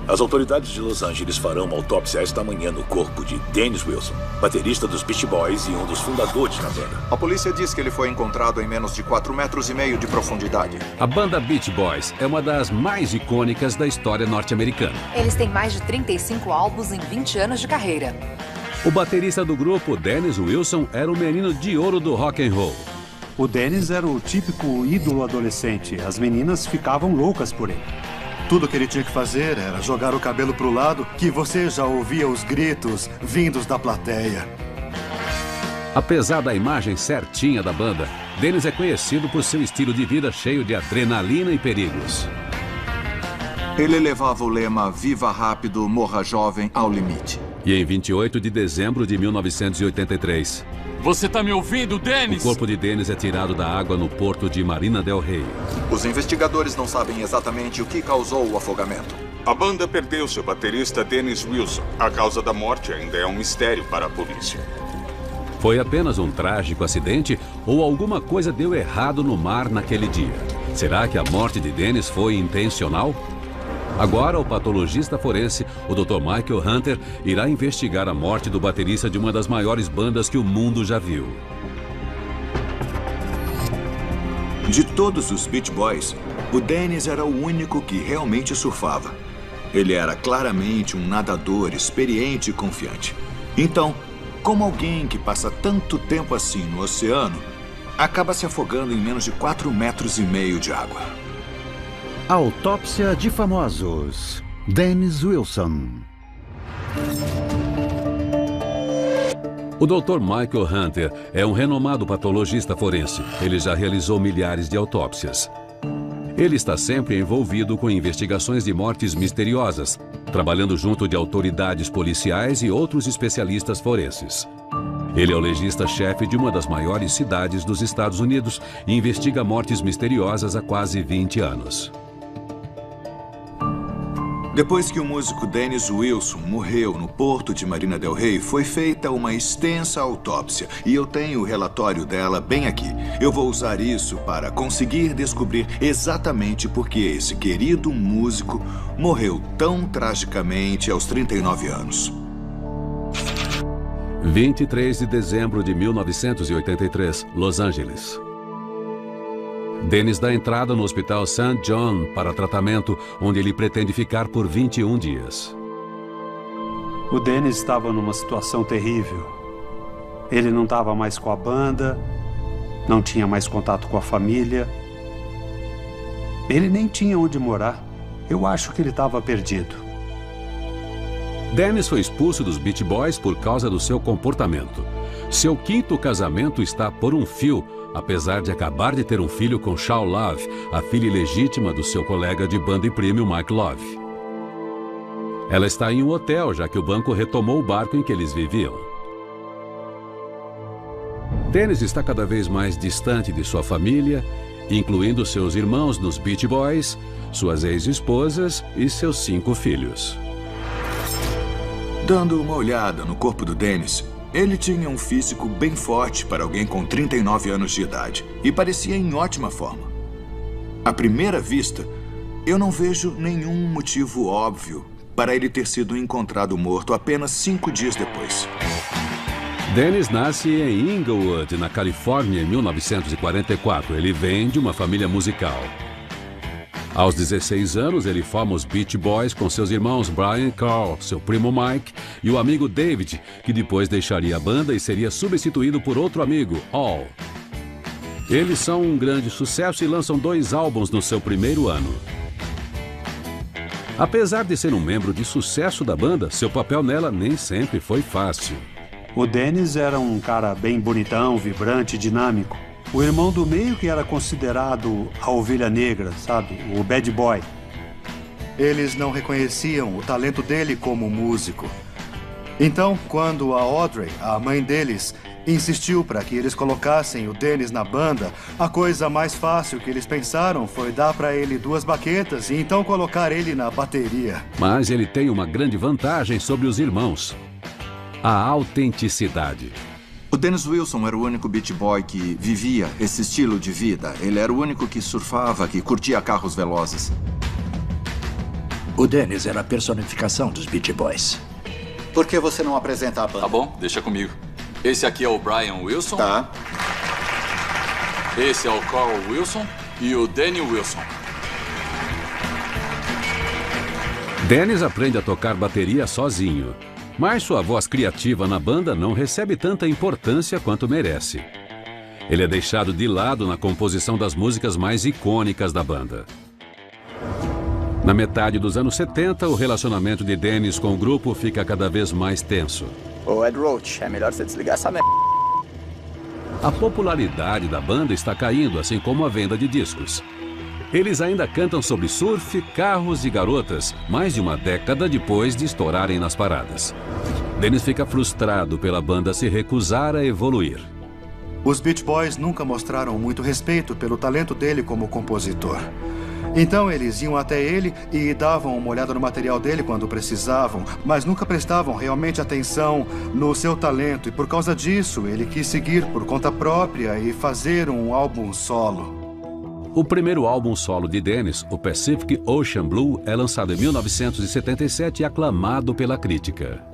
As autoridades de Los Angeles farão uma autópsia esta manhã no corpo de Dennis Wilson, baterista dos Beach Boys e um dos fundadores da banda. A polícia diz que ele foi encontrado em menos de 4,5 metros de profundidade. A banda Beach Boys é uma das mais icônicas da história norte-americana. Eles têm mais de 35 álbuns em 20 anos de carreira. O baterista do grupo, Dennis Wilson, era o menino de ouro do rock and roll. O Dennis era o típico ídolo adolescente. As meninas ficavam loucas por ele. Tudo que ele tinha que fazer era jogar o cabelo pro lado, que você já ouvia os gritos vindos da plateia. Apesar da imagem certinha da banda, Dennis é conhecido por seu estilo de vida cheio de adrenalina e perigos. Ele levava o lema Viva Rápido, Morra Jovem ao limite. E em 28 de dezembro de 1983... Você tá me ouvindo, Dennis? O corpo de Dennis é tirado da água no porto de Marina del Rey. Os investigadores não sabem exatamente o que causou o afogamento. A banda perdeu seu baterista Dennis Wilson. A causa da morte ainda é um mistério para a polícia. Foi apenas um trágico acidente ou alguma coisa deu errado no mar naquele dia? Será que a morte de Dennis foi intencional? Agora, o patologista forense, o Dr. Michael Hunter, irá investigar a morte do baterista de uma das maiores bandas que o mundo já viu. De todos os Beach Boys, o Dennis era o único que realmente surfava. Ele era claramente um nadador experiente e confiante. Então, como alguém que passa tanto tempo assim no oceano, acaba se afogando em menos de 4,5 metros de água. Autópsia de famosos. Dennis Wilson. O Dr. Michael Hunter é um renomado patologista forense. Ele já realizou milhares de autópsias. Ele está sempre envolvido com investigações de mortes misteriosas, trabalhando junto de autoridades policiais e outros especialistas forenses. Ele é o legista-chefe de uma das maiores cidades dos Estados Unidos e investiga mortes misteriosas há quase 20 anos. Depois que o músico Dennis Wilson morreu no porto de Marina del Rey, foi feita uma extensa autópsia. E eu tenho o relatório dela bem aqui. Eu vou usar isso para conseguir descobrir exatamente por que esse querido músico morreu tão tragicamente aos 39 anos. 23 de dezembro de 1983, Los Angeles. Dennis dá entrada no Hospital St. John para tratamento, onde ele pretende ficar por 21 dias. O Dennis estava numa situação terrível. Ele não estava mais com a banda, não tinha mais contato com a família. Ele nem tinha onde morar. Eu acho que ele estava perdido. Dennis foi expulso dos Beach Boys por causa do seu comportamento. Seu 5º casamento está por um fio, apesar de acabar de ter um filho com Shaw Love, a filha ilegítima do seu colega de banda e primo Mike Love. Ela está em um hotel, já que o banco retomou o barco em que eles viviam. Dennis está cada vez mais distante de sua família, incluindo seus irmãos nos Beach Boys, suas ex-esposas e seus 5 filhos. Dando uma olhada no corpo do Dennis, ele tinha um físico bem forte para alguém com 39 anos de idade e parecia em ótima forma. À primeira vista, eu não vejo nenhum motivo óbvio para ele ter sido encontrado morto apenas 5 dias depois. Dennis nasce em Inglewood, na Califórnia, em 1944. Ele vem de uma família musical. Aos 16 anos, ele forma os Beach Boys com seus irmãos Brian e Carl, seu primo Mike e o amigo David, que depois deixaria a banda e seria substituído por outro amigo, Al. Eles são um grande sucesso e lançam 2 álbuns no seu primeiro ano. Apesar de ser um membro de sucesso da banda, seu papel nela nem sempre foi fácil. O Dennis era um cara bem bonitão, vibrante, dinâmico. O irmão do meio que era considerado a ovelha negra, sabe? O bad boy. Eles não reconheciam o talento dele como músico. Então, quando a Audrey, a mãe deles, insistiu para que eles colocassem o Dennis na banda, a coisa mais fácil que eles pensaram foi dar para ele 2 baquetas e então colocar ele na bateria. Mas ele tem uma grande vantagem sobre os irmãos: a autenticidade. O Dennis Wilson era o único Beach Boy que vivia esse estilo de vida. Ele era o único que surfava, que curtia carros velozes. O Dennis era a personificação dos Beach Boys. Por que você não apresenta a banda? Tá bom, deixa comigo. Esse aqui é o Brian Wilson. Tá. Esse é o Carl Wilson e o Danny Wilson. Dennis aprende a tocar bateria sozinho, mas sua voz criativa na banda não recebe tanta importância quanto merece. Ele é deixado de lado na composição das músicas mais icônicas da banda. Na metade dos anos 70, o relacionamento de Dennis com o grupo fica cada vez mais tenso. Ô Ed Roach, é melhor você desligar essa merda. A popularidade da banda está caindo, assim como a venda de discos. Eles ainda cantam sobre surf, carros e garotas, mais de uma década depois de estourarem nas paradas. Dennis fica frustrado pela banda se recusar a evoluir. Os Beach Boys nunca mostraram muito respeito pelo talento dele como compositor. Então eles iam até ele e davam uma olhada no material dele quando precisavam, mas nunca prestavam realmente atenção no seu talento. E por causa disso, ele quis seguir por conta própria e fazer um álbum solo. O primeiro álbum solo de Dennis, o Pacific Ocean Blue, é lançado em 1977 e aclamado pela crítica.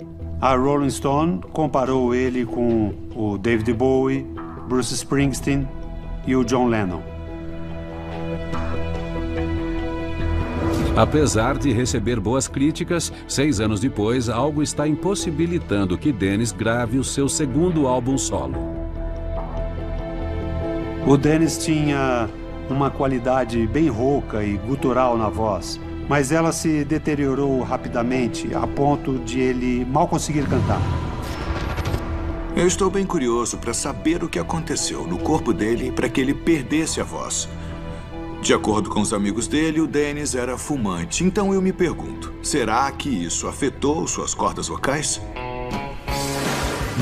A Rolling Stone comparou ele com o David Bowie, Bruce Springsteen e o John Lennon. Apesar de receber boas críticas, 6 anos depois, algo está impossibilitando que Dennis grave o seu segundo álbum solo. O Dennis tinha uma qualidade bem rouca e gutural na voz, mas ela se deteriorou rapidamente a ponto de ele mal conseguir cantar. Eu estou bem curioso para saber o que aconteceu no corpo dele para que ele perdesse a voz. De acordo com os amigos dele, o Dennis era fumante. Então eu me pergunto, será que isso afetou suas cordas vocais?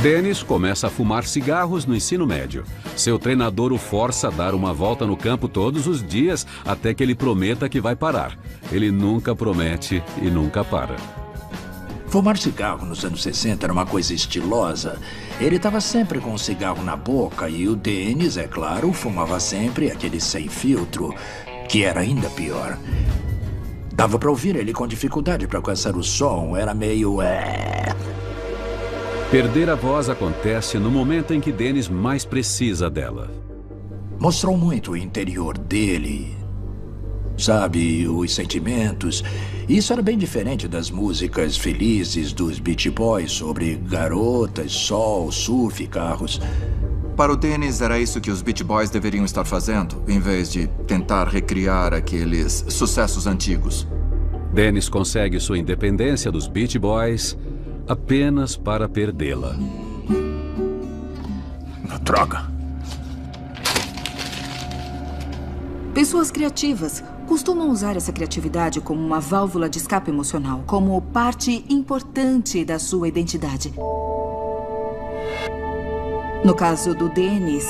Dennis começa a fumar cigarros no ensino médio. Seu treinador o força a dar uma volta no campo todos os dias até que ele prometa que vai parar. Ele nunca promete e nunca para. Fumar cigarro nos anos 60 era uma coisa estilosa. Ele estava sempre com um cigarro na boca e o Dennis, é claro, fumava sempre aquele sem filtro, que era ainda pior. Dava para ouvir ele com dificuldade para alcançar o som, era meio... Perder a voz acontece no momento em que Dennis mais precisa dela. Mostrou muito o interior dele, sabe, os sentimentos. Isso era bem diferente das músicas felizes dos Beach Boys sobre garotas, sol, surf e carros. Para o Dennis, era isso que os Beach Boys deveriam estar fazendo, em vez de tentar recriar aqueles sucessos antigos. Dennis consegue sua independência dos Beach Boys apenas para perdê-la. Droga! Pessoas criativas costumam usar essa criatividade como uma válvula de escape emocional, como parte importante da sua identidade. No caso do Dennis,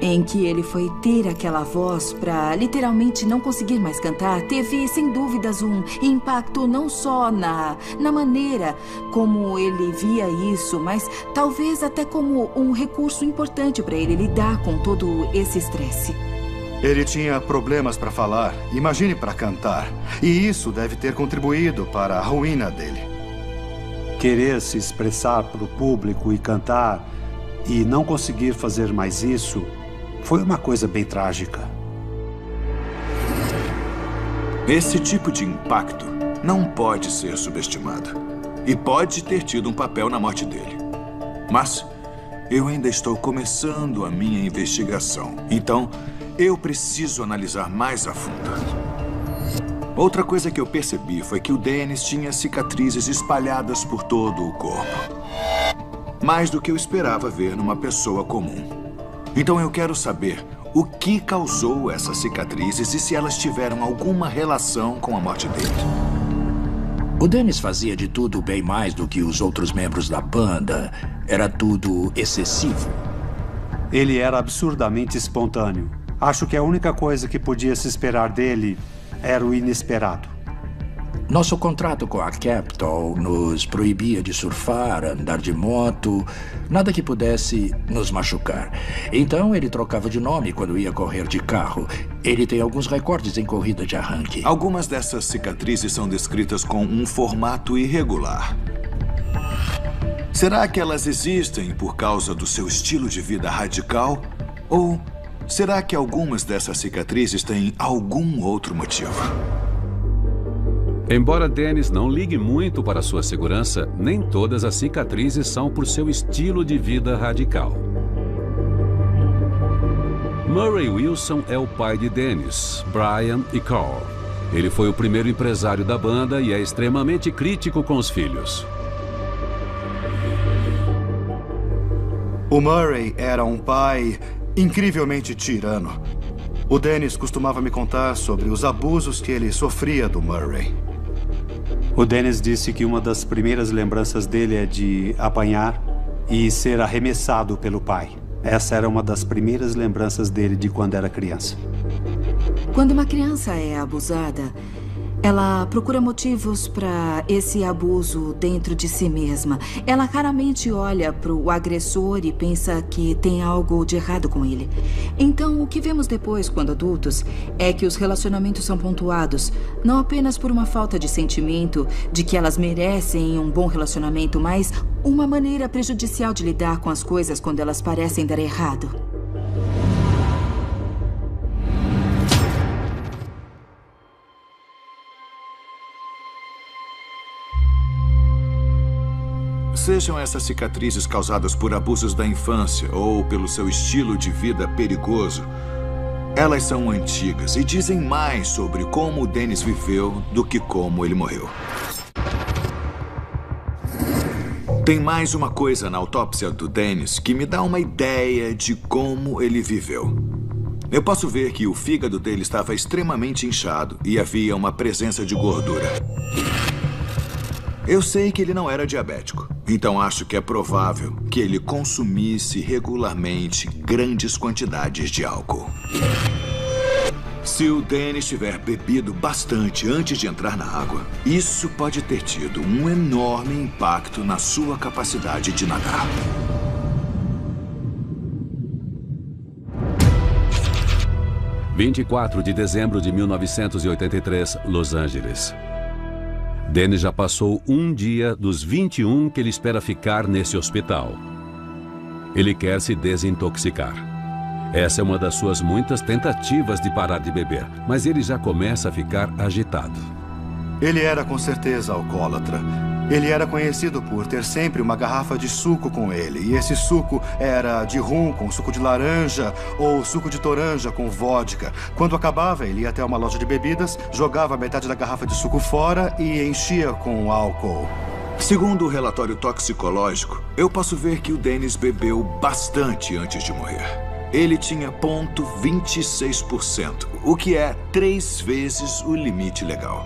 em que ele foi ter aquela voz para literalmente não conseguir mais cantar, teve, sem dúvidas, um impacto não só na maneira como ele via isso, mas talvez até como um recurso importante para ele lidar com todo esse estresse. Ele tinha problemas para falar, imagine para cantar. E isso deve ter contribuído para a ruína dele. Querer se expressar para o público e cantar e não conseguir fazer mais isso foi uma coisa bem trágica. Esse tipo de impacto não pode ser subestimado. E pode ter tido um papel na morte dele. Mas eu ainda estou começando a minha investigação. Então, eu preciso analisar mais a fundo. Outra coisa que eu percebi foi que o Dennis tinha cicatrizes espalhadas por todo o corpo. Mais do que eu esperava ver numa pessoa comum. Então eu quero saber o que causou essas cicatrizes e se elas tiveram alguma relação com a morte dele. O Dennis fazia de tudo bem mais do que os outros membros da banda. Era tudo excessivo. Ele era absurdamente espontâneo. Acho que a única coisa que podia se esperar dele era o inesperado. Nosso contrato com a Capitol nos proibia de surfar, andar de moto, nada que pudesse nos machucar. Então ele trocava de nome quando ia correr de carro. Ele tem alguns recordes em corrida de arranque. Algumas dessas cicatrizes são descritas com um formato irregular. Será que elas existem por causa do seu estilo de vida radical? Ou será que algumas dessas cicatrizes têm algum outro motivo? Embora Dennis não ligue muito para sua segurança, nem todas as cicatrizes são por seu estilo de vida radical. Murray Wilson é o pai de Dennis, Brian e Carl. Ele foi o primeiro empresário da banda e é extremamente crítico com os filhos. O Murray era um pai incrivelmente tirano. O Dennis costumava me contar sobre os abusos que ele sofria do Murray. O Dennis disse que uma das primeiras lembranças dele é de apanhar e ser arremessado pelo pai. Essa era uma das primeiras lembranças dele de quando era criança. Quando uma criança é abusada, ela procura motivos para esse abuso dentro de si mesma. Ela raramente olha para o agressor e pensa que tem algo de errado com ele. Então, o que vemos depois, quando adultos, é que os relacionamentos são pontuados, não apenas por uma falta de sentimento de que elas merecem um bom relacionamento, mas uma maneira prejudicial de lidar com as coisas quando elas parecem dar errado. Sejam essas cicatrizes causadas por abusos da infância ou pelo seu estilo de vida perigoso, elas são antigas e dizem mais sobre como o Dennis viveu do que como ele morreu. Tem mais uma coisa na autópsia do Dennis que me dá uma ideia de como ele viveu. Eu posso ver que o fígado dele estava extremamente inchado e havia uma presença de gordura. Eu sei que ele não era diabético, então acho que é provável que ele consumisse regularmente grandes quantidades de álcool. Se o Dennis tiver bebido bastante antes de entrar na água, isso pode ter tido um enorme impacto na sua capacidade de nadar. – 24 de dezembro de 1983, Los Angeles. Dennis já passou um dia dos 21 que ele espera ficar nesse hospital. Ele quer se desintoxicar. Essa é uma das suas muitas tentativas de parar de beber, mas ele já começa a ficar agitado. Ele era com certeza alcoólatra. Ele era conhecido por ter sempre uma garrafa de suco com ele. E esse suco era de rum com suco de laranja ou suco de toranja com vodka. Quando acabava, ele ia até uma loja de bebidas, jogava metade da garrafa de suco fora e enchia com álcool. Segundo o relatório toxicológico, eu posso ver que o Dennis bebeu bastante antes de morrer. Ele tinha 0,26%, o que é 3 vezes o limite legal.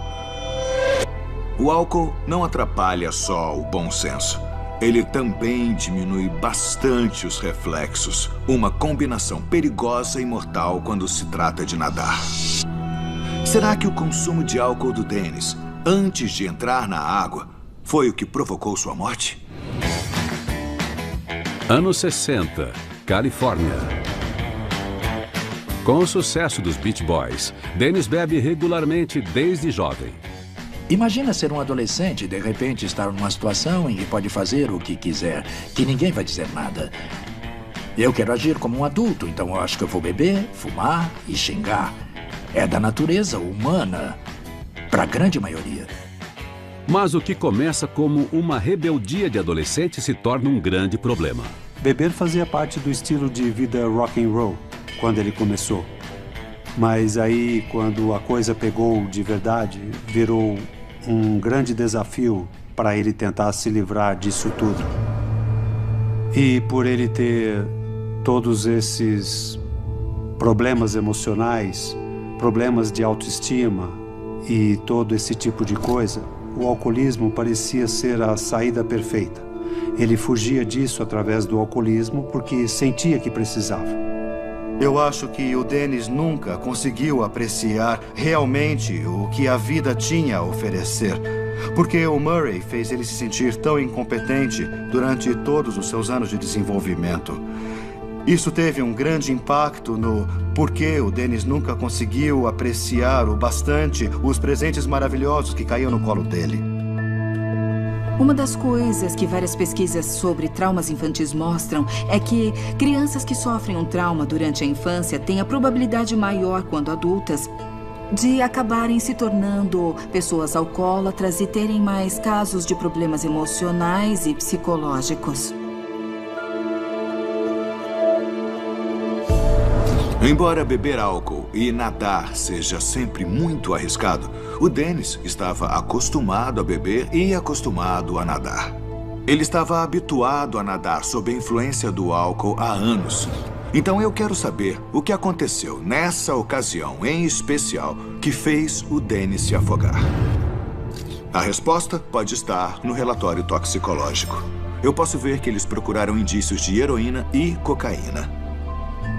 O álcool não atrapalha só o bom senso. Ele também diminui bastante os reflexos, uma combinação perigosa e mortal quando se trata de nadar. Será que o consumo de álcool do Dennis, antes de entrar na água, foi o que provocou sua morte? Anos 60, Califórnia. Com o sucesso dos Beach Boys, Dennis bebe regularmente desde jovem. Imagina ser um adolescente e de repente estar numa situação em que pode fazer o que quiser, que ninguém vai dizer nada. Eu quero agir como um adulto, então eu acho que eu vou beber, fumar e xingar. É da natureza humana, para a grande maioria. Mas o que começa como uma rebeldia de adolescente se torna um grande problema. Beber fazia parte do estilo de vida rock and roll quando ele começou. Mas aí, quando a coisa pegou de verdade, virou um grande desafio para ele tentar se livrar disso tudo. E por ele ter todos esses problemas emocionais, problemas de autoestima e todo esse tipo de coisa, o alcoolismo parecia ser a saída perfeita. Ele fugia disso através do alcoolismo porque sentia que precisava. Eu acho que o Dennis nunca conseguiu apreciar realmente o que a vida tinha a oferecer. Porque o Murray fez ele se sentir tão incompetente durante todos os seus anos de desenvolvimento. Isso teve um grande impacto no porquê o Dennis nunca conseguiu apreciar o bastante os presentes maravilhosos que caíam no colo dele. Uma das coisas que várias pesquisas sobre traumas infantis mostram é que crianças que sofrem um trauma durante a infância têm a probabilidade maior, quando adultas, de acabarem se tornando pessoas alcoólatras e terem mais casos de problemas emocionais e psicológicos. Embora beber álcool e nadar seja sempre muito arriscado, o Dennis estava acostumado a beber e acostumado a nadar. Ele estava habituado a nadar sob a influência do álcool há anos. Então eu quero saber o que aconteceu nessa ocasião em especial que fez o Dennis se afogar. A resposta pode estar no relatório toxicológico. Eu posso ver que eles procuraram indícios de heroína e cocaína.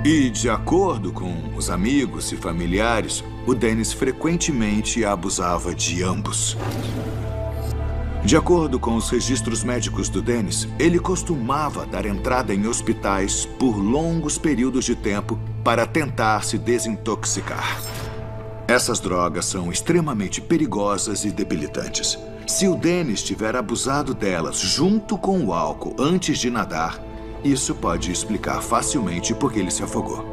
E, de acordo com os amigos e familiares, o Dennis frequentemente abusava de ambos. De acordo com os registros médicos do Dennis, ele costumava dar entrada em hospitais por longos períodos de tempo para tentar se desintoxicar. Essas drogas são extremamente perigosas e debilitantes. Se o Dennis tiver abusado delas junto com o álcool antes de nadar, isso pode explicar facilmente por que ele se afogou.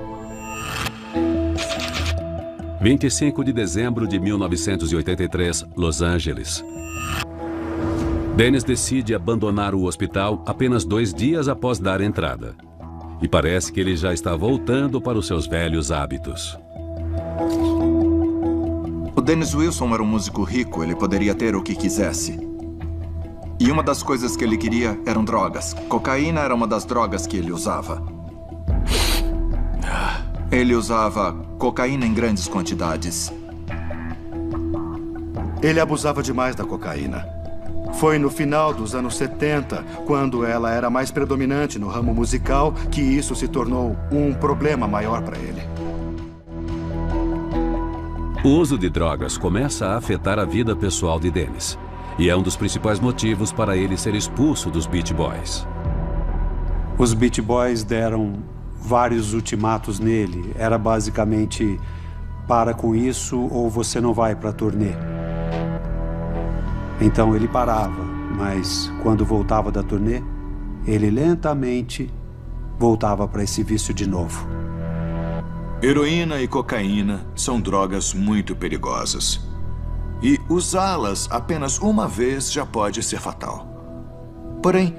25 de dezembro de 1983, Los Angeles. Dennis decide abandonar o hospital apenas 2 dias após dar entrada. E parece que ele já está voltando para os seus velhos hábitos. O Dennis Wilson era um músico rico, ele poderia ter o que quisesse. E uma das coisas que ele queria eram drogas. Cocaína era uma das drogas que ele usava. Ele usava cocaína em grandes quantidades. Ele abusava demais da cocaína. Foi no final dos anos 70, quando ela era mais predominante no ramo musical, que isso se tornou um problema maior para ele. O uso de drogas começa a afetar a vida pessoal de Dennis. E é um dos principais motivos para ele ser expulso dos Beach Boys. Os Beach Boys deram vários ultimatos nele. Era basicamente, para com isso ou você não vai para a turnê. Então ele parava, mas quando voltava da turnê, ele lentamente voltava para esse vício de novo. Heroína e cocaína são drogas muito perigosas. E usá-las apenas uma vez já pode ser fatal. Porém,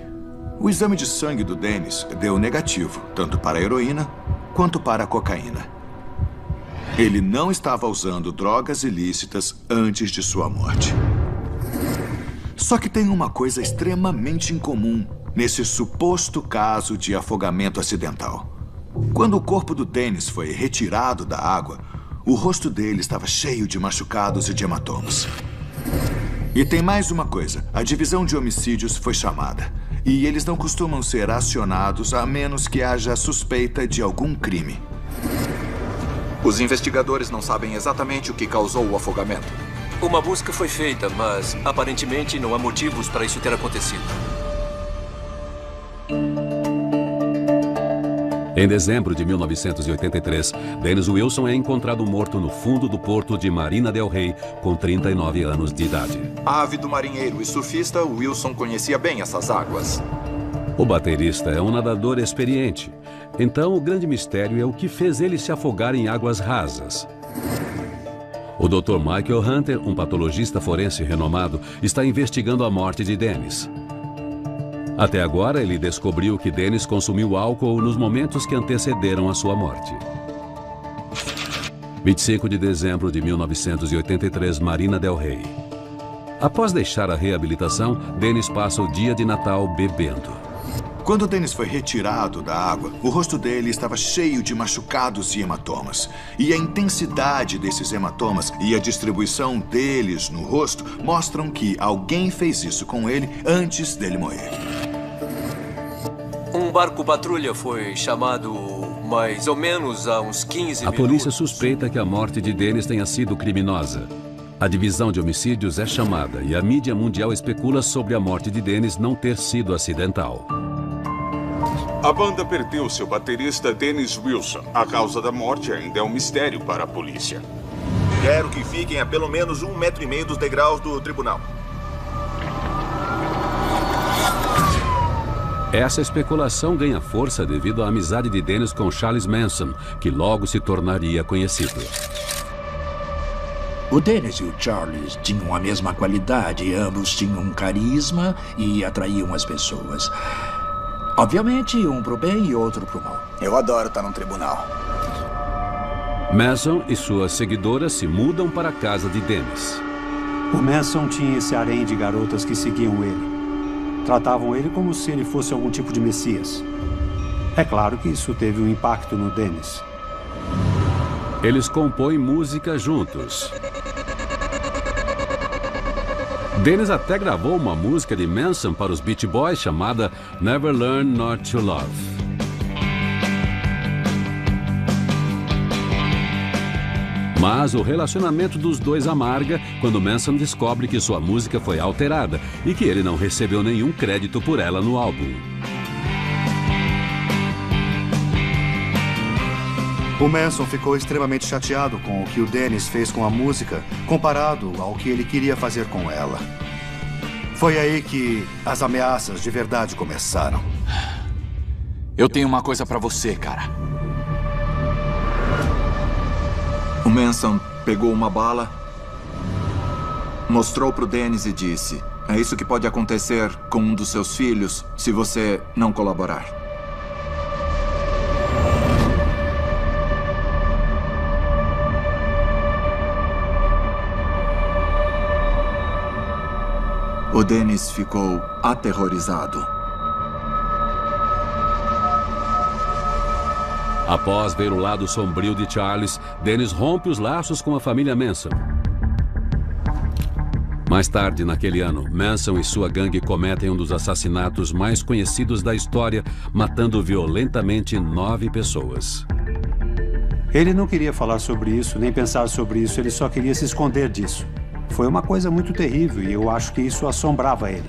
o exame de sangue do Dennis deu negativo, tanto para a heroína quanto para a cocaína. Ele não estava usando drogas ilícitas antes de sua morte. Só que tem uma coisa extremamente incomum nesse suposto caso de afogamento acidental. Quando o corpo do Dennis foi retirado da água, o rosto dele estava cheio de machucados e de hematomas. E tem mais uma coisa. A divisão de homicídios foi chamada. E eles não costumam ser acionados a menos que haja suspeita de algum crime. Os investigadores não sabem exatamente o que causou o afogamento. Uma busca foi feita, mas aparentemente não há motivos para isso ter acontecido. Em dezembro de 1983, Dennis Wilson é encontrado morto no fundo do porto de Marina del Rey, com 39 anos de idade. Ávido marinheiro e surfista, Wilson conhecia bem essas águas. O baterista é um nadador experiente. Então, o grande mistério é o que fez ele se afogar em águas rasas. O Dr. Michael Hunter, um patologista forense renomado, está investigando a morte de Dennis. Até agora, ele descobriu que Dennis consumiu álcool nos momentos que antecederam a sua morte. 25 de dezembro de 1983, Marina del Rey. Após deixar a reabilitação, Dennis passa o dia de Natal bebendo. Quando Dennis foi retirado da água, o rosto dele estava cheio de machucados e hematomas. E a intensidade desses hematomas e a distribuição deles no rosto mostram que alguém fez isso com ele antes dele morrer. Um barco patrulha foi chamado mais ou menos há uns 15 A minutos. polícia suspeita que a morte de Dennis tenha sido criminosa. A divisão de homicídios é chamada e a mídia mundial especula sobre a morte de Dennis não ter sido acidental. A banda perdeu seu baterista Dennis Wilson. A causa da morte ainda é um mistério para a polícia. Quero que fiquem a pelo menos 1,5 metro dos degraus do tribunal. Essa especulação ganha força devido à amizade de Dennis com Charles Manson, que logo se tornaria conhecido. O Dennis e o Charles tinham a mesma qualidade, ambos tinham carisma e atraíam as pessoas. Obviamente, um pro bem e outro pro mal. Eu adoro estar num tribunal. Manson e suas seguidoras se mudam para a casa de Dennis. O Manson tinha esse harém de garotas que seguiam ele. Tratavam ele como se ele fosse algum tipo de messias. É claro que isso teve um impacto no Dennis. Eles compõem música juntos. Dennis até gravou uma música de Manson para os Beach Boys chamada Never Learn Not to Love. Mas o relacionamento dos dois amarga quando Manson descobre que sua música foi alterada e que ele não recebeu nenhum crédito por ela no álbum. O Manson ficou extremamente chateado com o que o Dennis fez com a música, comparado ao que ele queria fazer com ela. Foi aí que as ameaças de verdade começaram. Eu tenho uma coisa pra você, cara. O Manson pegou uma bala, mostrou pro Dennis e disse: "É isso que pode acontecer com um dos seus filhos se você não colaborar." O Dennis ficou aterrorizado. Após ver o lado sombrio de Charles, Dennis rompe os laços com a família Manson. Mais tarde, naquele ano, Manson e sua gangue cometem um dos assassinatos mais conhecidos da história, matando violentamente 9 pessoas. Ele não queria falar sobre isso, nem pensar sobre isso, ele só queria se esconder disso. Foi uma coisa muito terrível e eu acho que isso assombrava ele.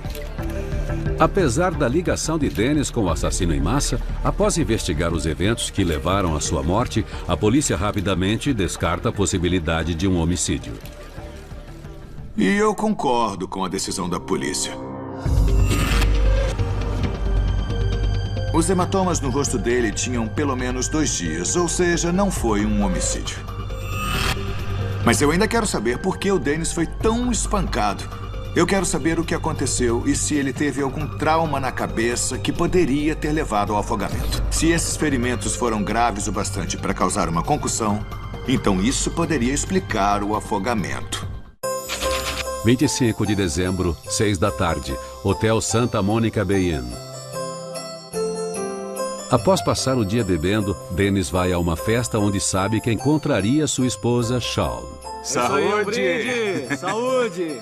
Apesar da ligação de Dennis com o assassino em massa, após investigar os eventos que levaram à sua morte, a polícia rapidamente descarta a possibilidade de um homicídio. E eu concordo com a decisão da polícia. Os hematomas no rosto dele tinham pelo menos 2 dias, ou seja, não foi um homicídio. Mas eu ainda quero saber por que o Dennis foi tão espancado. Eu quero saber o que aconteceu e se ele teve algum trauma na cabeça que poderia ter levado ao afogamento. Se esses ferimentos foram graves o bastante para causar uma concussão, então isso poderia explicar o afogamento. 25 de dezembro, 6 da tarde, Hotel Santa Monica Bay Inn. Após passar o dia bebendo, Dennis vai a uma festa onde sabe que encontraria sua esposa, Shawn. Saúde! Saúde!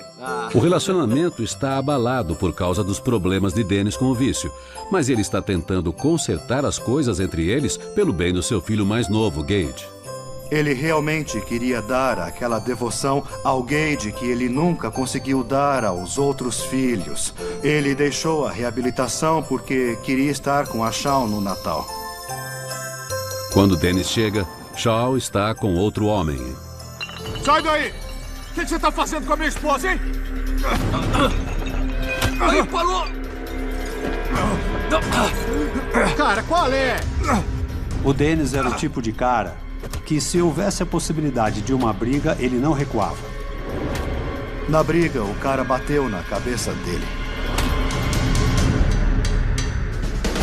O relacionamento está abalado por causa dos problemas de Dennis com o vício, mas ele está tentando consertar as coisas entre eles pelo bem do seu filho mais novo, Gage. Ele realmente queria dar aquela devoção ao Gage que ele nunca conseguiu dar aos outros filhos. Ele deixou a reabilitação porque queria estar com a Shawn no Natal. Quando Dennis chega, Shawn está com outro homem. Sai daí! O que você está fazendo com a minha esposa, hein? Aí, parou! Cara, qual é? O Dennis era o tipo de cara que, se houvesse a possibilidade de uma briga, ele não recuava. Na briga, o cara bateu na cabeça dele.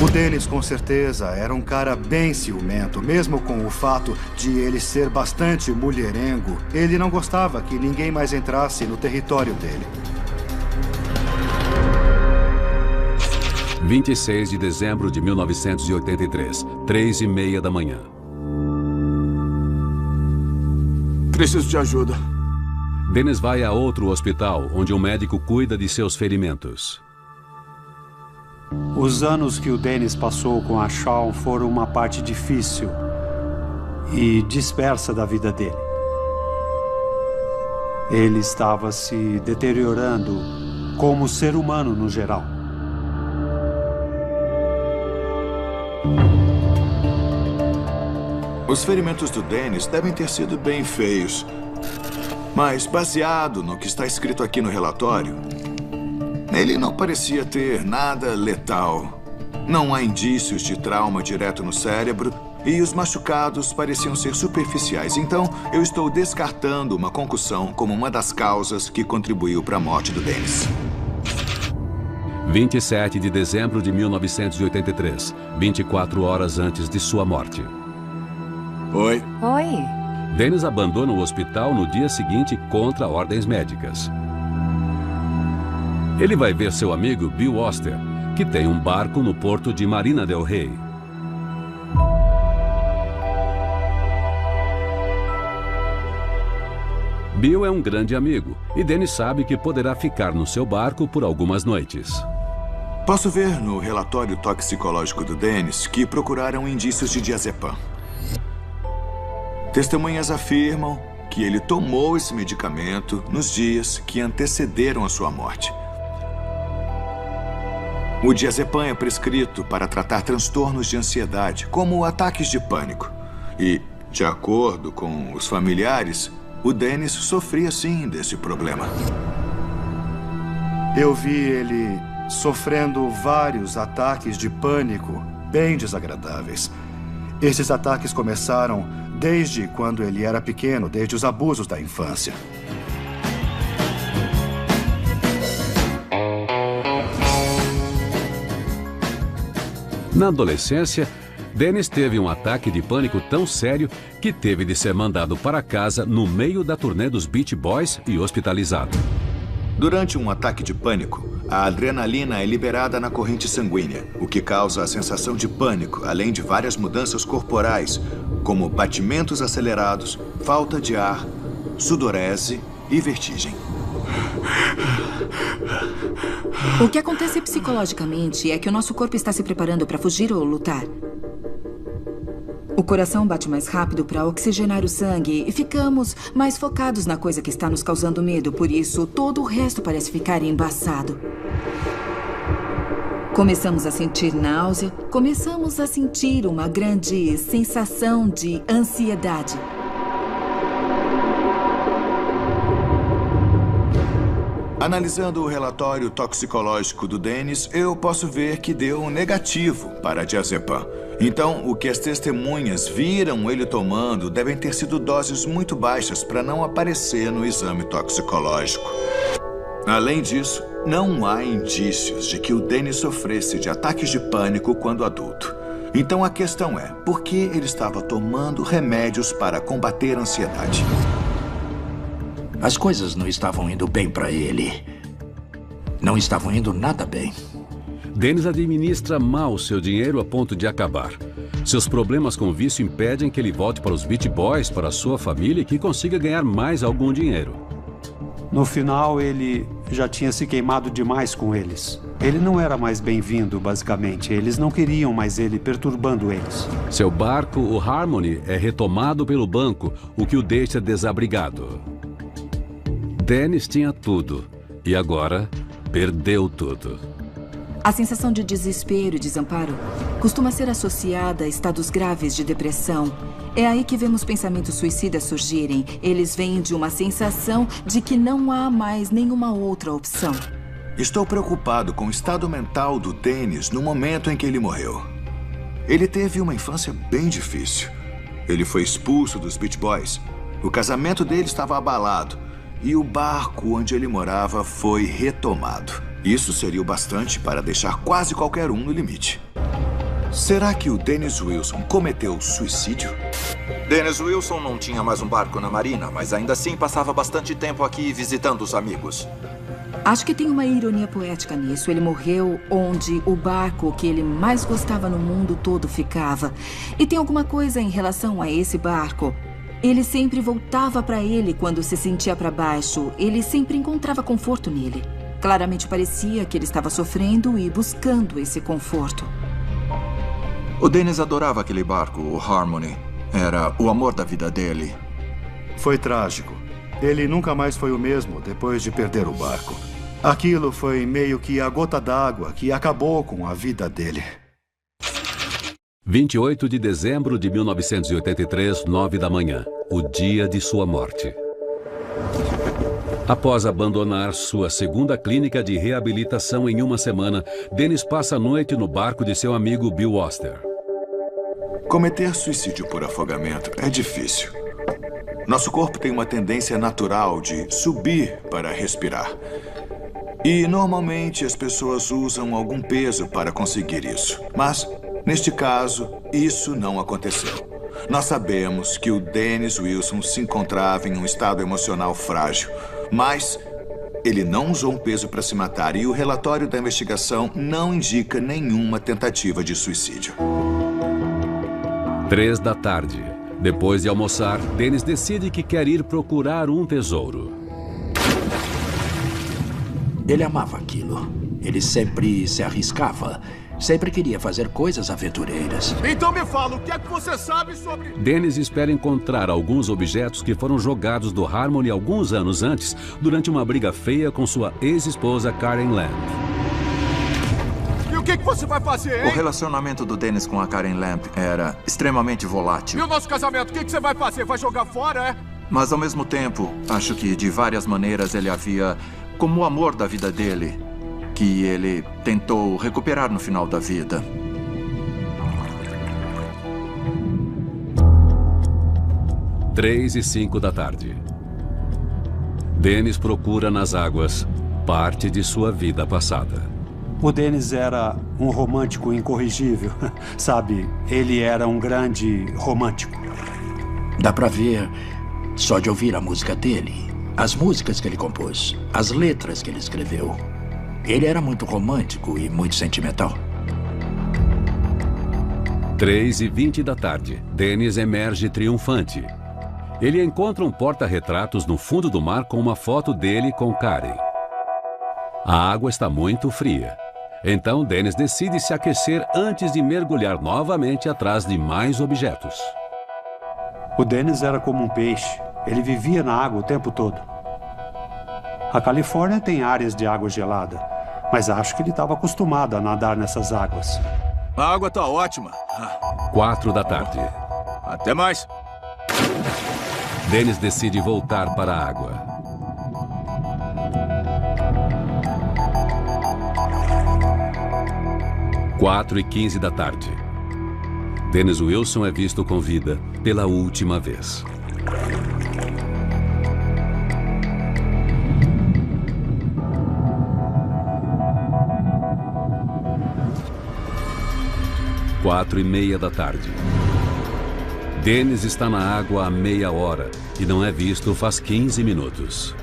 O Dennis, com certeza, era um cara bem ciumento, mesmo com o fato de ele ser bastante mulherengo. Ele não gostava que ninguém mais entrasse no território dele. 26 de dezembro de 1983, 3h30 da manhã. Preciso de ajuda. Dennis vai a outro hospital, onde um médico cuida de seus ferimentos. Os anos que o Dennis passou com a Shawn foram uma parte difícil e dispersa da vida dele. Ele estava se deteriorando como ser humano no geral. Os ferimentos do Dennis devem ter sido bem feios. Mas, baseado no que está escrito aqui no relatório, ele não parecia ter nada letal. Não há indícios de trauma direto no cérebro e os machucados pareciam ser superficiais. Então, eu estou descartando uma concussão como uma das causas que contribuiu para a morte do Dennis. 27 de dezembro de 1983, 24 horas antes de sua morte. Oi. Oi. Dennis abandona o hospital no dia seguinte contra ordens médicas. Ele vai ver seu amigo Bill Oster, que tem um barco no porto de Marina del Rey. Bill é um grande amigo e Dennis sabe que poderá ficar no seu barco por algumas noites. Posso ver no relatório toxicológico do Dennis que procuraram indícios de diazepam. Testemunhas afirmam que ele tomou esse medicamento nos dias que antecederam a sua morte. O diazepam é prescrito para tratar transtornos de ansiedade, como ataques de pânico. E, de acordo com os familiares, o Dennis sofria sim desse problema. Eu vi ele sofrendo vários ataques de pânico bem desagradáveis. Esses ataques começaram desde quando ele era pequeno, desde os abusos da infância. Na adolescência, Dennis teve um ataque de pânico tão sério que teve de ser mandado para casa no meio da turnê dos Beach Boys e hospitalizado. Durante um ataque de pânico, a adrenalina é liberada na corrente sanguínea, o que causa a sensação de pânico, além de várias mudanças corporais, como batimentos acelerados, falta de ar, sudorese e vertigem. O que acontece psicologicamente é que o nosso corpo está se preparando para fugir ou lutar. O coração bate mais rápido para oxigenar o sangue e ficamos mais focados na coisa que está nos causando medo. Por isso, todo o resto parece ficar embaçado. Começamos a sentir náusea, começamos a sentir uma grande sensação de ansiedade. Analisando o relatório toxicológico do Dennis, eu posso ver que deu um negativo para diazepam. Então, o que as testemunhas viram ele tomando devem ter sido doses muito baixas para não aparecer no exame toxicológico. Além disso, não há indícios de que o Dennis sofresse de ataques de pânico quando adulto. Então a questão é, por que ele estava tomando remédios para combater a ansiedade? As coisas não estavam indo bem para ele. Não estavam indo nada bem. Dennis administra mal seu dinheiro a ponto de acabar. Seus problemas com vício impedem que ele volte para os Beach Boys, para a sua família e que consiga ganhar mais algum dinheiro. No final, ele já tinha se queimado demais com eles. Ele não era mais bem-vindo, basicamente. Eles não queriam mais ele perturbando eles. Seu barco, o Harmony, é retomado pelo banco, o que o deixa desabrigado. Dennis tinha tudo e agora perdeu tudo. A sensação de desespero e desamparo costuma ser associada a estados graves de depressão. É aí que vemos pensamentos suicidas surgirem. Eles vêm de uma sensação de que não há mais nenhuma outra opção. Estou preocupado com o estado mental do Dennis no momento em que ele morreu. Ele teve uma infância bem difícil. Ele foi expulso dos Beach Boys. O casamento dele estava abalado. E o barco onde ele morava foi retomado. Isso seria o bastante para deixar quase qualquer um no limite. Será que o Dennis Wilson cometeu suicídio? Dennis Wilson não tinha mais um barco na marina, mas ainda assim passava bastante tempo aqui visitando os amigos. Acho que tem uma ironia poética nisso. Ele morreu onde o barco que ele mais gostava no mundo todo ficava. E tem alguma coisa em relação a esse barco. Ele sempre voltava para ele quando se sentia para baixo. Ele sempre encontrava conforto nele. Claramente parecia que ele estava sofrendo e buscando esse conforto. O Dennis adorava aquele barco, o Harmony. era o amor da vida dele. Foi trágico. Ele nunca mais foi o mesmo depois de perder o barco. Aquilo foi meio que a gota d'água que acabou com a vida dele. 28 de dezembro de 1983, 9 da manhã, o dia de sua morte. Após abandonar sua segunda clínica de reabilitação em uma semana, Dennis passa a noite no barco de seu amigo Bill Oster. Cometer suicídio por afogamento é difícil. Nosso corpo tem uma tendência natural de subir para respirar. E, normalmente, as pessoas usam algum peso para conseguir isso. Mas, neste caso, isso não aconteceu. Nós sabemos que o Dennis Wilson se encontrava em um estado emocional frágil. Mas ele não usou um peso para se matar e o relatório da investigação não indica nenhuma tentativa de suicídio. 3 da tarde. Depois de almoçar, Dennis decide que quer ir procurar um tesouro. Ele amava aquilo. Ele sempre se arriscava. Sempre queria fazer coisas aventureiras. Então me fala, o que é que você sabe sobre... Dennis espera encontrar alguns objetos que foram jogados do Harmony alguns anos antes, durante uma briga feia com sua ex-esposa Karen Lamb. E o que você vai fazer, hein? O relacionamento do Dennis com a Karen Lamb era extremamente volátil. E o nosso casamento, o que você vai fazer? Vai jogar fora, é? Mas, ao mesmo tempo, acho que de várias maneiras ele havia como o amor da vida dele, que ele tentou recuperar no final da vida. Três e 5 da tarde. Dennis procura nas águas parte de sua vida passada. O Dennis era um romântico incorrigível. Sabe, ele era um grande romântico. Dá pra ver só de ouvir a música dele, as músicas que ele compôs, as letras que ele escreveu. Ele era muito romântico e muito sentimental. 3 e 20 da tarde. Dennis emerge triunfante. Ele encontra um porta-retratos no fundo do mar com uma foto dele com Karen. A água está muito fria. Então, Dennis decide se aquecer antes de mergulhar novamente atrás de mais objetos. O Dennis era como um peixe. Ele vivia na água o tempo todo. A Califórnia tem áreas de água gelada, mas acho que ele estava acostumado a nadar nessas águas. A água tá ótima. 4 da tarde. Até mais. Dennis decide voltar para a água. Quatro e 15 da tarde. Dennis Wilson é visto com vida pela última vez. Quatro e meia da tarde. Dennis está na água há meia hora e não é visto faz 15 minutos.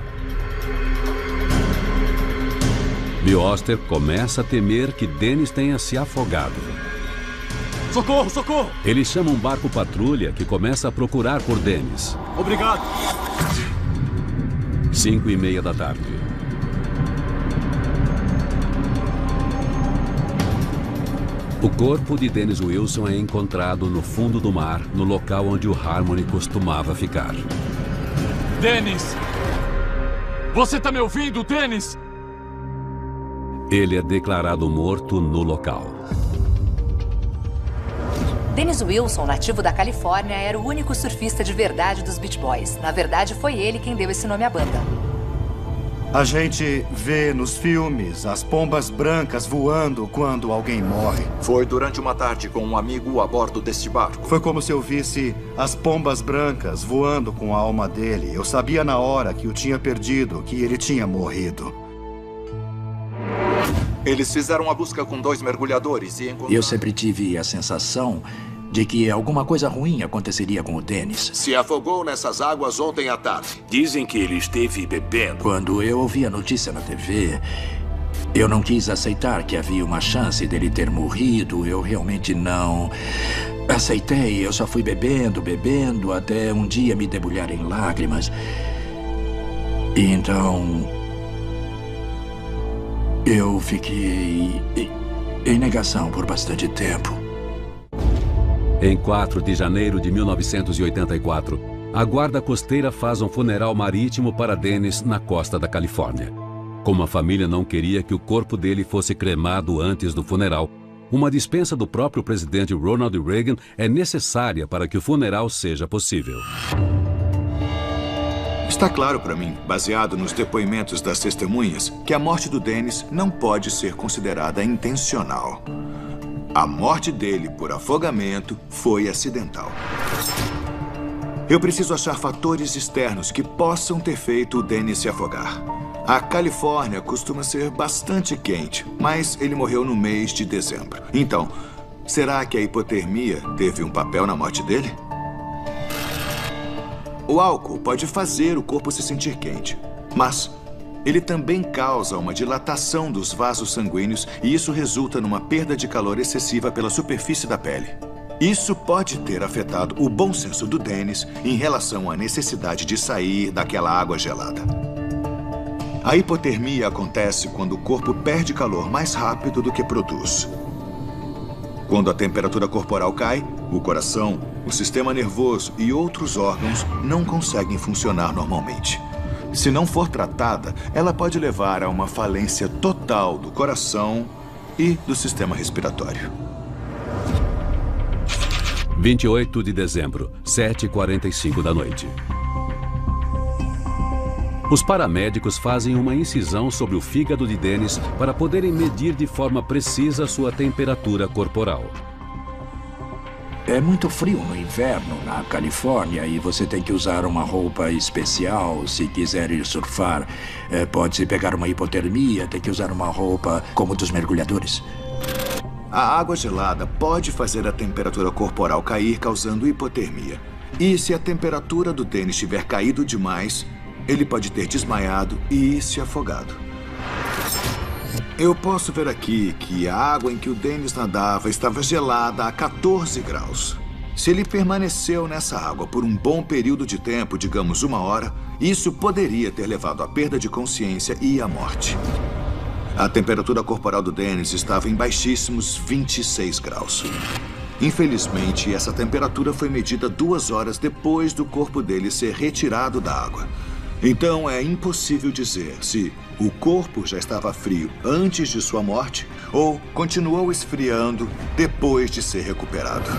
Bill Oster começa a temer que Dennis tenha se afogado. Socorro, socorro! Ele chama um barco patrulha que começa a procurar por Dennis. Obrigado. 5 e meia da tarde. O corpo de Dennis Wilson é encontrado no fundo do mar, no local onde o Harmony costumava ficar. Dennis! Você tá me ouvindo, Dennis? Ele é declarado morto no local. Dennis Wilson, nativo da Califórnia, era o único surfista de verdade dos Beach Boys. Na verdade, foi ele quem deu esse nome à banda. A gente vê nos filmes as pombas brancas voando quando alguém morre. Foi durante uma tarde com um amigo a bordo deste barco. Foi como se eu visse as pombas brancas voando com a alma dele. Eu sabia na hora que o tinha perdido, que ele tinha morrido. Eles fizeram a busca com 2 mergulhadores e encontraram... Eu sempre tive a sensação de que alguma coisa ruim aconteceria com o Dennis. Se afogou nessas águas ontem à tarde. Dizem que ele esteve bebendo. Quando eu ouvi a notícia na TV, eu não quis aceitar que havia uma chance dele ter morrido. Eu realmente não aceitei. Eu só fui bebendo, até um dia me debulhar em lágrimas. E então... eu fiquei em negação por bastante tempo. Em 4 de janeiro de 1984, a guarda costeira faz um funeral marítimo para Dennis na costa da Califórnia. Como a família não queria que o corpo dele fosse cremado antes do funeral, uma dispensa do próprio presidente Ronald Reagan é necessária para que o funeral seja possível. Está claro para mim, baseado nos depoimentos das testemunhas, que a morte do Dennis não pode ser considerada intencional. A morte dele por afogamento foi acidental. Eu preciso achar fatores externos que possam ter feito o Dennis se afogar. A Califórnia costuma ser bastante quente, mas ele morreu no mês de dezembro. Então, será que a hipotermia teve um papel na morte dele? O álcool pode fazer o corpo se sentir quente, mas ele também causa uma dilatação dos vasos sanguíneos e isso resulta numa perda de calor excessiva pela superfície da pele. Isso pode ter afetado o bom senso do Dennis em relação à necessidade de sair daquela água gelada. A hipotermia acontece quando o corpo perde calor mais rápido do que produz. Quando a temperatura corporal cai, o coração, o sistema nervoso e outros órgãos não conseguem funcionar normalmente. Se não for tratada, ela pode levar a uma falência total do coração e do sistema respiratório. 28 de dezembro, 7h45 da noite. Os paramédicos fazem uma incisão sobre o fígado de Dennis para poderem medir de forma precisa sua temperatura corporal. É muito frio no inverno na Califórnia e você tem que usar uma roupa especial se quiser ir surfar. Pode-se pegar uma hipotermia, tem que usar uma roupa como dos mergulhadores. A água gelada pode fazer a temperatura corporal cair, causando hipotermia. E se a temperatura do Dennis tiver caído demais, ele pode ter desmaiado e se afogado. Eu posso ver aqui que a água em que o Dennis nadava estava gelada a 14 graus. Se ele permaneceu nessa água por um bom período de tempo, digamos 1 hora, isso poderia ter levado à perda de consciência e à morte. A temperatura corporal do Dennis estava em baixíssimos 26 graus. Infelizmente, essa temperatura foi medida 2 horas depois do corpo dele ser retirado da água. Então, é impossível dizer se o corpo já estava frio antes de sua morte ou continuou esfriando depois de ser recuperado.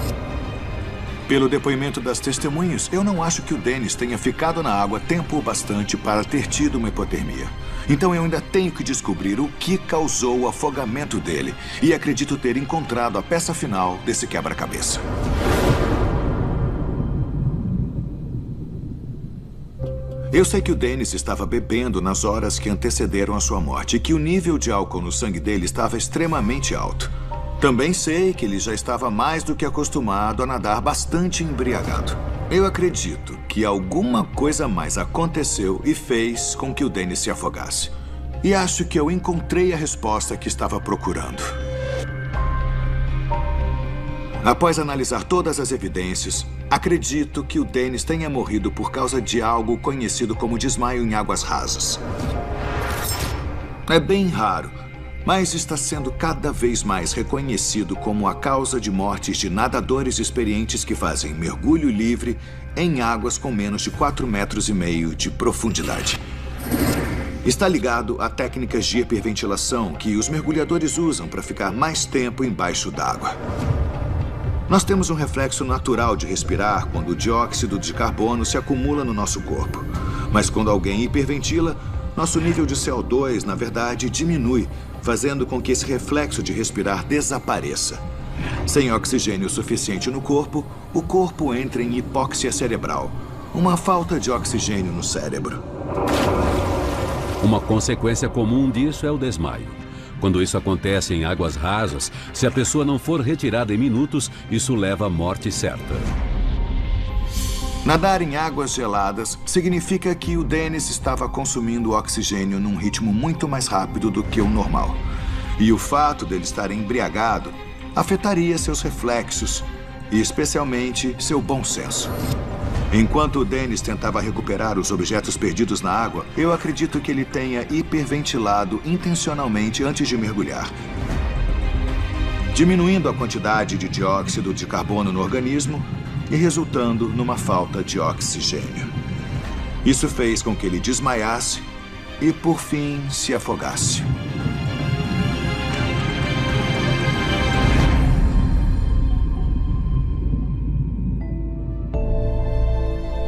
Pelo depoimento das testemunhas, eu não acho que o Dennis tenha ficado na água tempo bastante para ter tido uma hipotermia. Então eu ainda tenho que descobrir o que causou o afogamento dele e acredito ter encontrado a peça final desse quebra-cabeça. Eu sei que o Dennis estava bebendo nas horas que antecederam a sua morte e que o nível de álcool no sangue dele estava extremamente alto. Também sei que ele já estava mais do que acostumado a nadar bastante embriagado. Eu acredito que alguma coisa mais aconteceu e fez com que o Dennis se afogasse. E acho que eu encontrei a resposta que estava procurando. Após analisar todas as evidências, acredito que o Dennis tenha morrido por causa de algo conhecido como desmaio em águas rasas. É bem raro, mas está sendo cada vez mais reconhecido como a causa de mortes de nadadores experientes que fazem mergulho livre em águas com menos de 4,5 metros de profundidade. Está ligado a técnicas de hiperventilação que os mergulhadores usam para ficar mais tempo embaixo d'água. Nós temos um reflexo natural de respirar quando o dióxido de carbono se acumula no nosso corpo. Mas quando alguém hiperventila, nosso nível de CO2, na verdade, diminui, fazendo com que esse reflexo de respirar desapareça. Sem oxigênio suficiente no corpo, o corpo entra em hipóxia cerebral, uma falta de oxigênio no cérebro. Uma consequência comum disso é o desmaio. Quando isso acontece em águas rasas, se a pessoa não for retirada em minutos, isso leva à morte certa. Nadar em águas geladas significa que o Dennis estava consumindo oxigênio num ritmo muito mais rápido do que o normal. E o fato dele estar embriagado afetaria seus reflexos e especialmente seu bom senso. Enquanto o Dennis tentava recuperar os objetos perdidos na água, eu acredito que ele tenha hiperventilado intencionalmente antes de mergulhar. diminuindo a quantidade de dióxido de carbono no organismo e resultando numa falta de oxigênio. Isso fez com que ele desmaiasse e, por fim, se afogasse.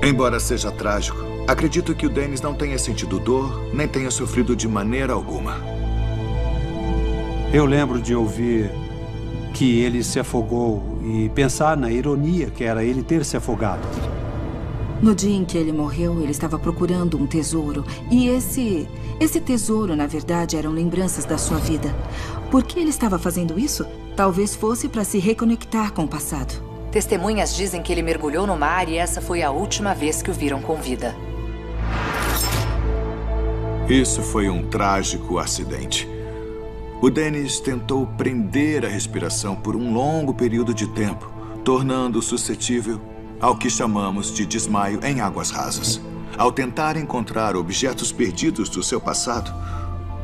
Embora seja trágico, acredito que o Dennis não tenha sentido dor, nem tenha sofrido de maneira alguma. Eu lembro de ouvir que ele se afogou e pensar na ironia que era ele ter se afogado. No dia em que ele morreu, ele estava procurando um tesouro. E esse tesouro, na verdade, eram lembranças da sua vida. Por que ele estava fazendo isso? Talvez fosse para se reconectar com o passado. Testemunhas dizem que ele mergulhou no mar e essa foi a última vez que o viram com vida. Isso foi um trágico acidente. O Dennis tentou prender a respiração por um longo período de tempo, tornando-o suscetível ao que chamamos de desmaio em águas rasas. Ao tentar encontrar objetos perdidos do seu passado,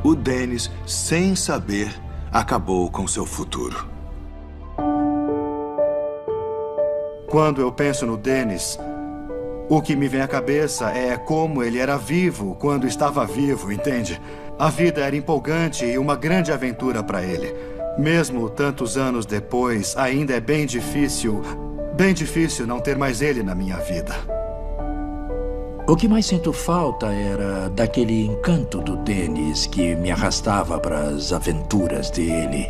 o Dennis, sem saber, acabou com seu futuro. Quando eu penso no Dennis, o que me vem à cabeça é como ele era vivo quando estava vivo, entende? A vida era empolgante e uma grande aventura para ele. Mesmo tantos anos depois, ainda é bem difícil não ter mais ele na minha vida. O que mais sinto falta era daquele encanto do Dennis que me arrastava para as aventuras dele.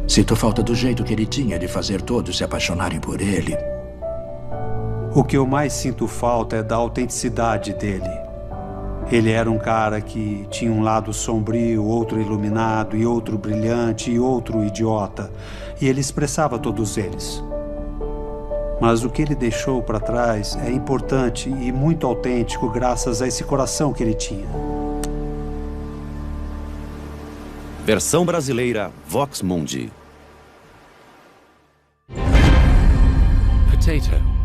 Sinto falta do jeito que ele tinha de fazer todos se apaixonarem por ele. O que eu mais sinto falta é da autenticidade dele. Ele era um cara que tinha um lado sombrio, outro iluminado, e outro brilhante, e outro idiota. E ele expressava todos eles. Mas o que ele deixou para trás é importante e muito autêntico graças a esse coração que ele tinha. Versão brasileira Vox Mundi. Potato.